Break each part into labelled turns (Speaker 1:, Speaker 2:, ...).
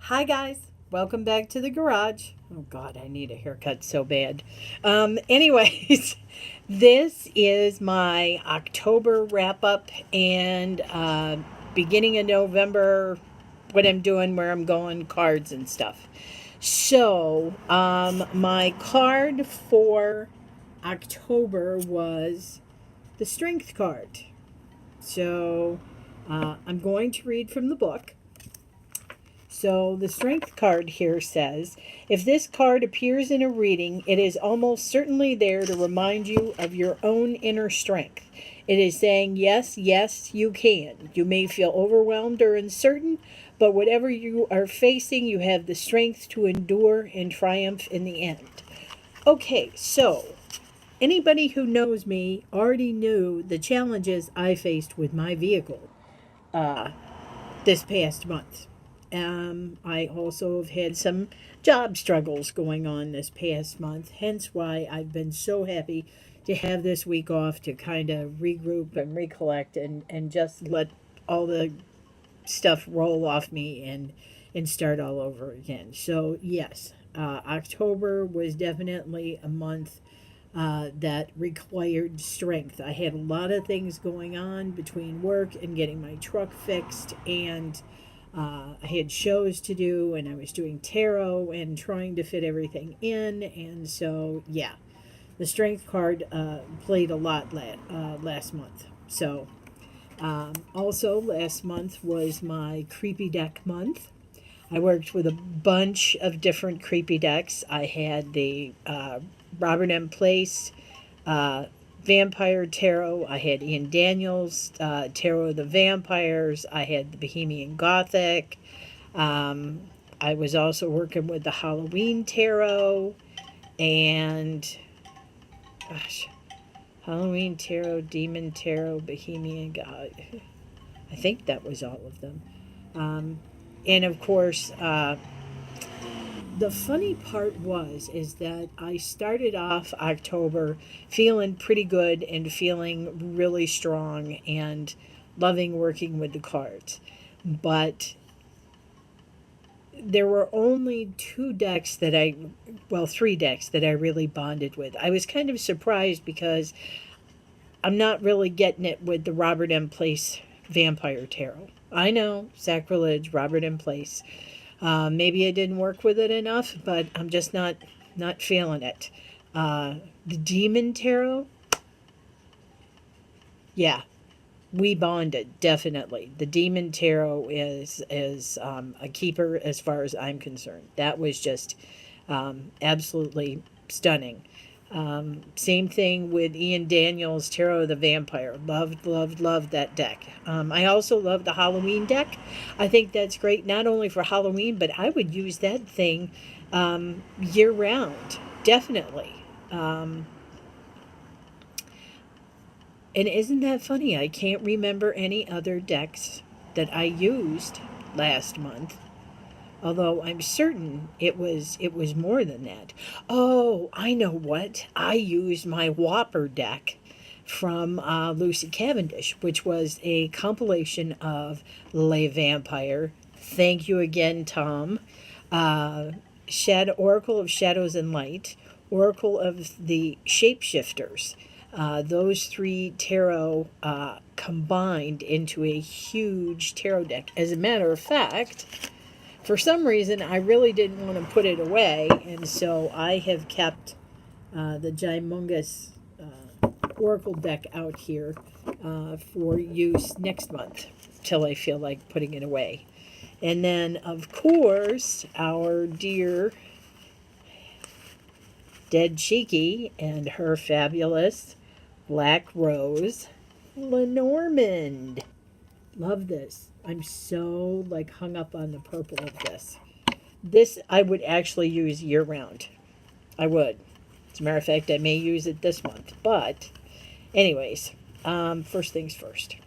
Speaker 1: Hi guys, welcome back to the garage. Oh God, I need a haircut so bad. Anyways, this is my October wrap up and beginning of November, what I'm doing, where I'm going, cards and stuff. So, my card for October was the Strength card. So, I'm going to read from the book. So the strength card here says, if this card appears in a reading, it is almost certainly there to remind you of your own inner strength. It is saying, yes, yes, you can. You may feel overwhelmed or uncertain, but whatever you are facing, you have the strength to endure and triumph in the end. Okay, so anybody who knows me already knew the challenges I faced with my vehicle this past month. I also have had some job struggles going on this past month, hence why I've been so happy to have this week off to kind of regroup and recollect and just let all the stuff roll off me and start all over again. So, yes, October was definitely a month that required strength. I had a lot of things going on between work and getting my truck fixed, and I had shows to do, and I was doing tarot and trying to fit everything in. And so, yeah, the strength card played a lot last month. So, also, last month was my creepy deck month. I worked with a bunch of different creepy decks. I had the Robert M. Place uh, Vampire Tarot. I had Ian Daniels Tarot of the Vampires. I had the Bohemian Gothic. Um, I was also working with the Halloween Tarot and gosh, Halloween Tarot, Demon Tarot, Bohemian God. I think that was all of them. Um, and of course, the funny part is that I started off October feeling pretty good and feeling really strong and loving working with the cards. But there were only three decks that I really bonded with. I was kind of surprised because I'm not really getting it with the Robert M. Place Vampire Tarot. I know, sacrilege, Robert M. Place. Maybe I didn't work with it enough, but I'm just not feeling it. The Demon Tarot, yeah, we bonded definitely. The Demon Tarot is a keeper as far as I'm concerned. That was just absolutely stunning. Same thing with Ian Daniels' Tarot of the Vampire. Loved, loved, loved that deck. I also love the Halloween deck. I think that's great not only for Halloween, but I would use that thing year round. Definitely. Um, and isn't that funny? I can't remember any other decks that I used last month. Although I'm certain it was more than that. Oh, I know what. I used my Whopper deck from Lucy Cavendish, which was a compilation of Le Vampire. Thank you again, Tom. Uh, Oracle of Shadows and Light, Oracle of the Shapeshifters. Those three tarot combined into a huge tarot deck. As a matter of fact, for some reason, I really didn't want to put it away, and so I have kept the Gymongous Oracle deck out here for use next month till I feel like putting it away. And then, of course, our dear Dead Cheeky and her fabulous Black Rose Lenormand. Love this. I'm so like hung up on the purple of this. This I would actually use year round. I would. As a matter of fact, I may use it this month. But, anyways, first things first.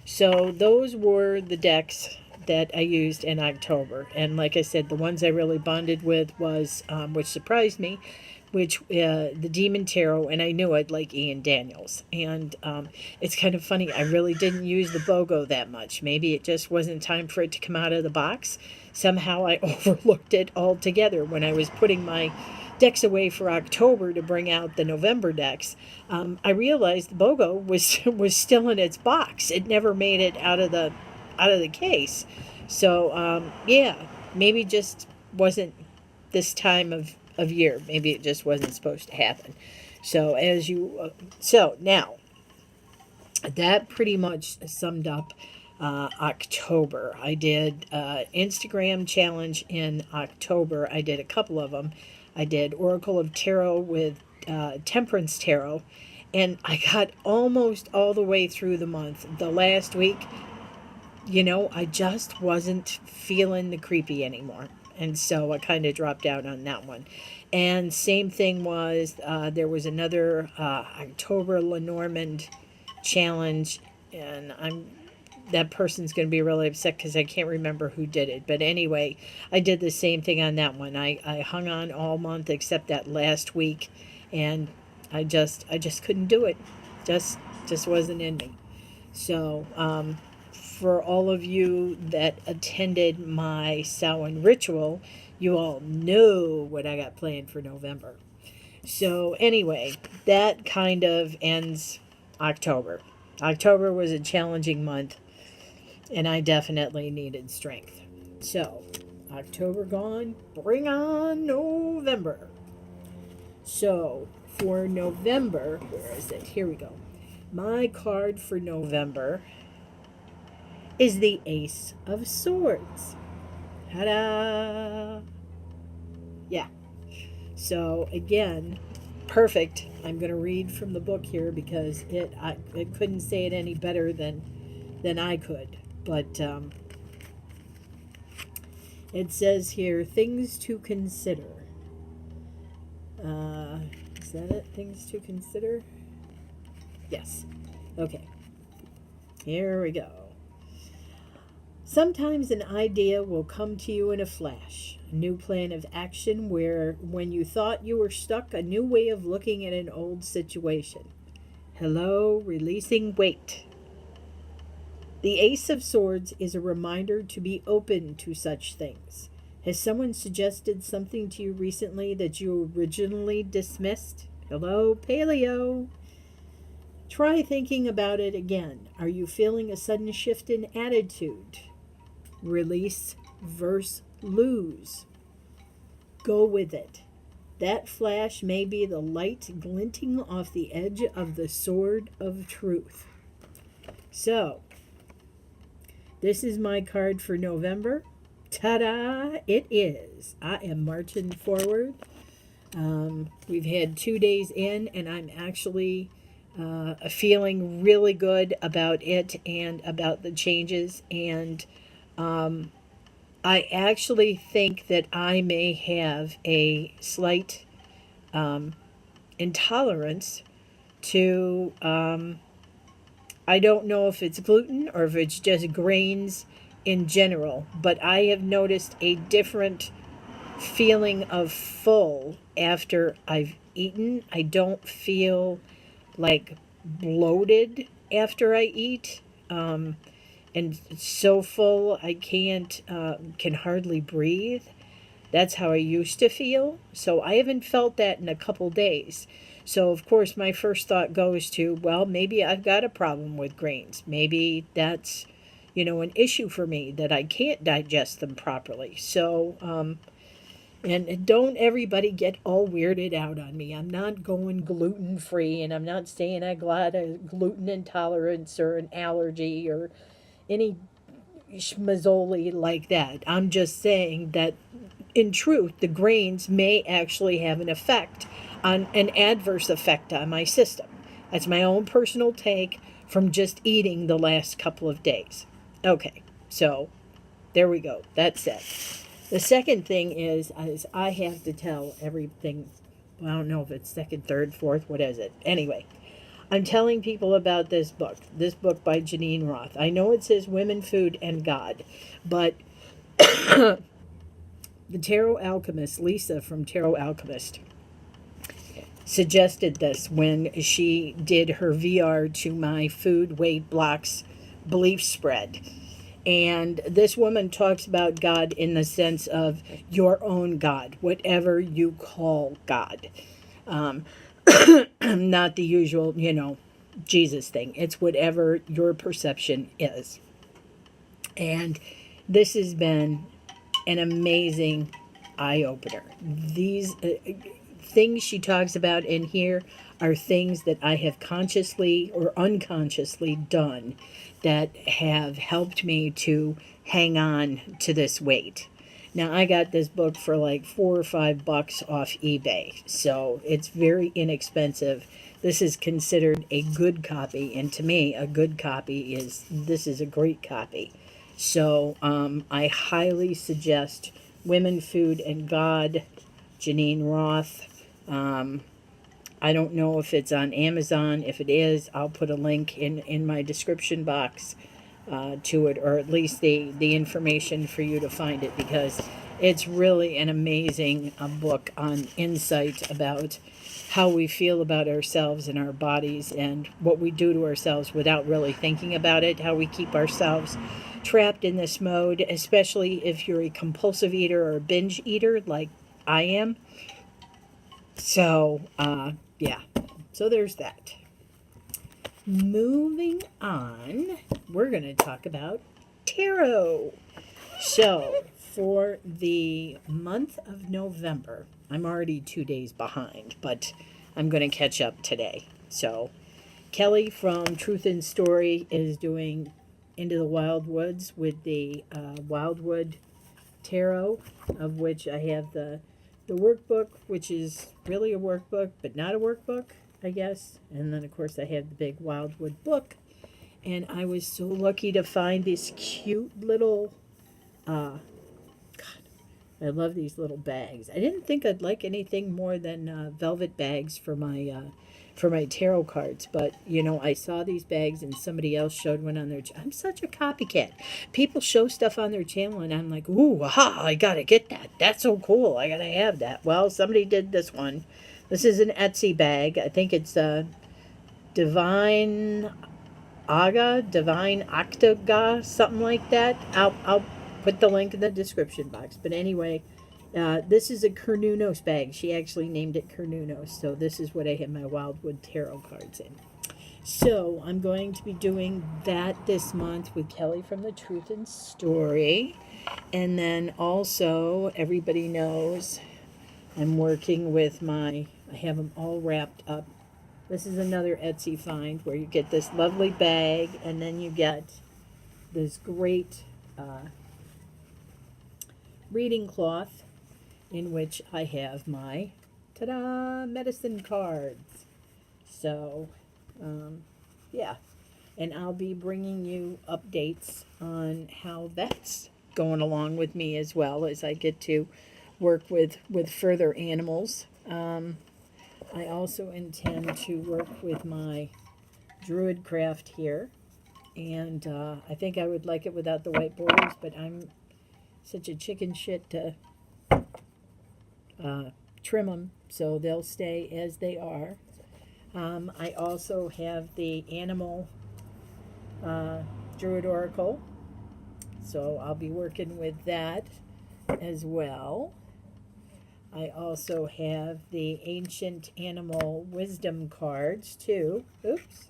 Speaker 1: So, those were the decks that I used in October. And like I said, the ones I really bonded with was, which surprised me, which the Demon Tarot, and I knew I'd like Ian Daniels. And it's kind of funny, I really didn't use the BOGO that much. Maybe it just wasn't time for it to come out of the box. Somehow I overlooked it altogether when I was putting my decks away for October to bring out the November decks. I realized the BOGO was still in its box. It never made it out of the case. So yeah, maybe just wasn't this time of year. Maybe it just wasn't supposed to happen. So so now that pretty much summed up October. I did Instagram challenge in October. I did a couple of them. I did Oracle of Tarot with Temperance Tarot, and I got almost all the way through the month. The last week, I just wasn't feeling the creepy anymore. And so I kind of dropped out on that one. And same thing was, there was another October Lenormand challenge, and that person's going to be really upset because I can't remember who did it. But anyway, I did the same thing on that one. I hung on all month except that last week, and I just couldn't do it. Just wasn't in me. So for all of you that attended my Samhain ritual, you all know what I got planned for November. So anyway, that kind of ends October. October was a challenging month, and I definitely needed strength. So, October gone, bring on November. So, for November, where is it? Here we go. My card for November is the Ace of Swords. Ta-da! Yeah. So, again, perfect. I'm going to read from the book here because I couldn't say it any better than I could. But it says here, things to consider. Is that it? Things to consider? Yes. Okay. Here we go. Sometimes an idea will come to you in a flash. A new plan of action where, when you thought you were stuck, a new way of looking at an old situation. Hello, releasing weight. The Ace of Swords is a reminder to be open to such things. Has someone suggested something to you recently that you originally dismissed? Hello, Paleo. Try thinking about it again. Are you feeling a sudden shift in attitude? Release versus lose. Go with it. That flash may be the light glinting off the edge of the sword of truth. So, this is my card for November. Ta-da! It is. I am marching forward. We've had 2 days in, and I'm actually feeling really good about it and about the changes. And I actually think that I may have a slight intolerance to I don't know if it's gluten or if it's just grains in general, but I have noticed a different feeling of full after I've eaten. I don't feel like bloated after I eat. And so full I can hardly breathe. That's how I used to feel. So I haven't felt that in a couple days. So, of course, my first thought goes to, well, maybe I've got a problem with grains. Maybe that's, an issue for me that I can't digest them properly. So, and don't everybody get all weirded out on me. I'm not going gluten-free, and I'm not saying I got a gluten intolerance or an allergy or any schmazzoli like that. I'm just saying that, in truth, the grains may actually have an adverse effect on my system. That's my own personal take from just eating the last couple of days. Okay, so there we go. That's it. The second thing is I have to tell everything. I don't know if it's second, third, fourth, what is it? Anyway, I'm telling people about this book by Janine Roth. I know it says Women, Food, and God, but the Tarot Alchemist, Lisa from Tarot Alchemist, suggested this when she did her VR to my food weight blocks belief spread. And this woman talks about God in the sense of your own God, whatever you call God. Um, not the usual, Jesus thing. It's whatever your perception is. And this has been an amazing eye opener. These things she talks about in here are things that I have consciously or unconsciously done that have helped me to hang on to this weight. Now I got this book for like $4 or $5 off eBay, so it's very inexpensive. This is considered a good copy, and to me, a good copy is this is a great copy. So I highly suggest Women, Food, and God, Janine Roth. Um, I don't know if it's on Amazon. If it is, I'll put a link in my description box to it, or at least the information for you to find it, because it's really an amazing book on insight about how we feel about ourselves and our bodies and what we do to ourselves without really thinking about it, how we keep ourselves trapped in this mode, especially if you're a compulsive eater or a binge eater like I am. So, yeah. So there's that. Moving on, we're going to talk about tarot. So, for the month of November, I'm already 2 days behind, but I'm going to catch up today. So, Kelly from Truth in Story is doing Into the Wild Woods with the Wildwood Tarot, of which I have the workbook, which is really a workbook, but not a workbook, I guess. And then, of course, I have the big Wildwood book. And I was so lucky to find this cute little, God, I love these little bags. I didn't think I'd like anything more than velvet bags for my tarot cards, but I saw these bags and somebody else showed one on their. I'm such a copycat. People show stuff on their channel and I'm like, ooh, aha! I gotta get that. That's so cool. I gotta have that. Well, somebody did this one. This is an Etsy bag. I think it's Divine Divine Octaga, something like that. I'll put the link in the description box. But anyway, this is a Cernunnos bag. She actually named it Cernunnos. So this is what I have my Wildwood Tarot cards in. So I'm going to be doing that this month with Kelly from the Truth and Story. And then also, everybody knows I'm working with I have them all wrapped up. This is another Etsy find where you get this lovely bag and then you get this great reading cloth in which I have my ta-da medicine cards. So, yeah. And I'll be bringing you updates on how that's going along with me as well as I get to work with further animals. I also intend to work with my Druid craft here, and I think I would like it without the white borders, but I'm such a chicken shit to trim them so they'll stay as they are. I also have the animal Druid Oracle, so I'll be working with that as well. I also have the Ancient Animal Wisdom cards too. Oops.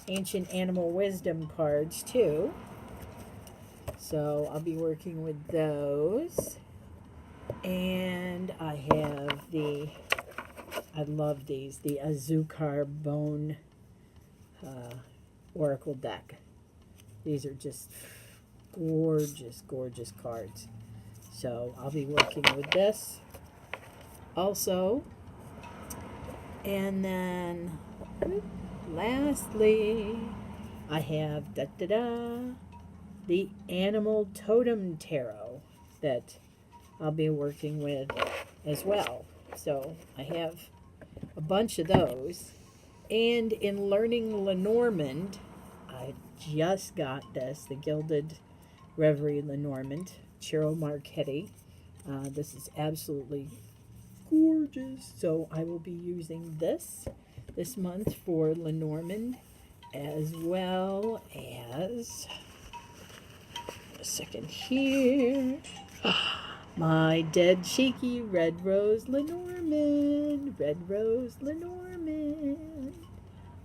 Speaker 1: Ancient Animal Wisdom cards too. So I'll be working with those. And I have I love these, the Azucar Bone Oracle deck. These are just gorgeous, gorgeous cards. So I'll be working with this also. And then lastly, I have the Animal Totem Tarot that I'll be working with as well. So I have a bunch of those. And in learning Lenormand, I just got this, the Gilded Reverie Lenormand, Ciro Marchetti. This is absolutely gorgeous. So I will be using this month for Lenormand, as well as a second here. My Dead Cheeky Red Rose Lenormand. Red Rose Lenormand.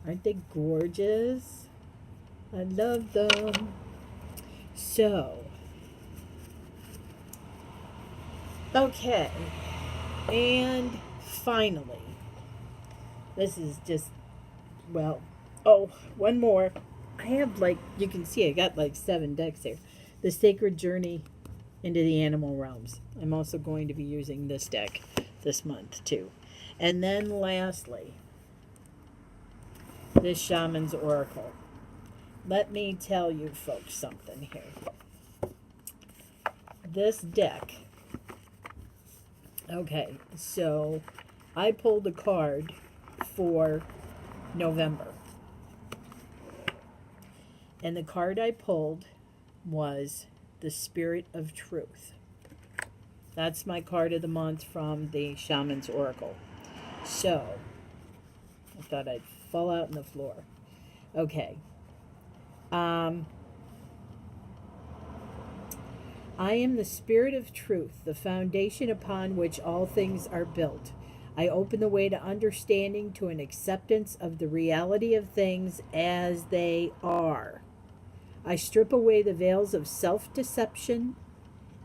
Speaker 1: Aren't they gorgeous? I love them. So, okay. And finally, this is just, well, oh, one more. I have, like, you can see I got like 7 decks here. The Sacred Journey into the Animal Realms. I'm also going to be using this deck this month too. And then lastly, this Shaman's Oracle. Let me tell you folks something here. This deck, okay, so I pulled a card for November. And the card I pulled was the Spirit of Truth. That's my card of the month from the Shaman's Oracle. So, I thought I'd fall out on the floor. Okay. I am the Spirit of Truth, the foundation upon which all things are built. I open the way to understanding, to an acceptance of the reality of things as they are. I strip away the veils of self-deception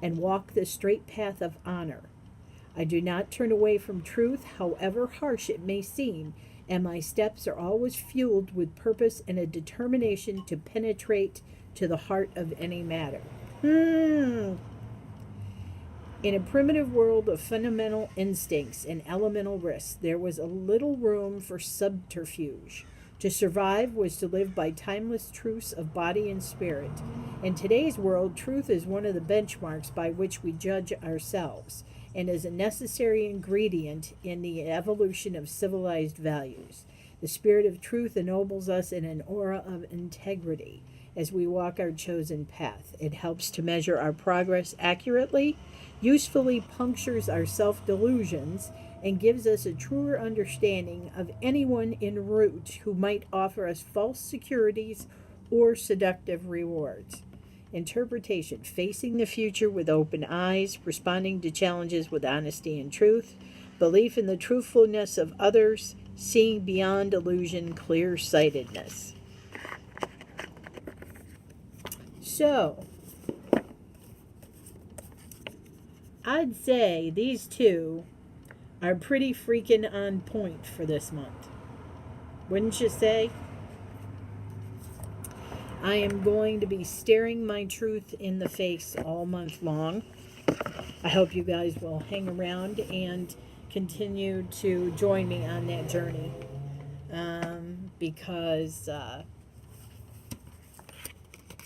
Speaker 1: and walk the straight path of honor. I do not turn away from truth, however harsh it may seem, and my steps are always fueled with purpose and a determination to penetrate to the heart of any matter. In a primitive world of fundamental instincts and elemental risks, there was a little room for subterfuge. To survive was to live by timeless truths of body and spirit. In today's world, truth is one of the benchmarks by which we judge ourselves, and is a necessary ingredient in the evolution of civilized values. The Spirit of Truth ennobles us in an aura of integrity as we walk our chosen path. It helps to measure our progress accurately, usefully punctures our self-delusions, and gives us a truer understanding of anyone en route who might offer us false securities or seductive rewards. Interpretation: facing the future with open eyes, responding to challenges with honesty and truth, belief in the truthfulness of others, seeing beyond illusion, clear-sightedness. So, I'd say these two are pretty freaking on point for this month. Wouldn't you say? I am going to be staring my truth in the face all month long. I hope you guys will hang around and continue to join me on that journey, because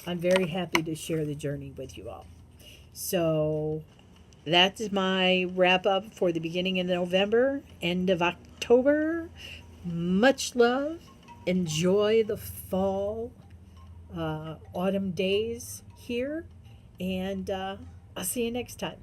Speaker 1: I'm very happy to share the journey with you all. So that's my wrap up for the beginning of November, end of October. Much love. Enjoy the fall, autumn days here. And I'll see you next time.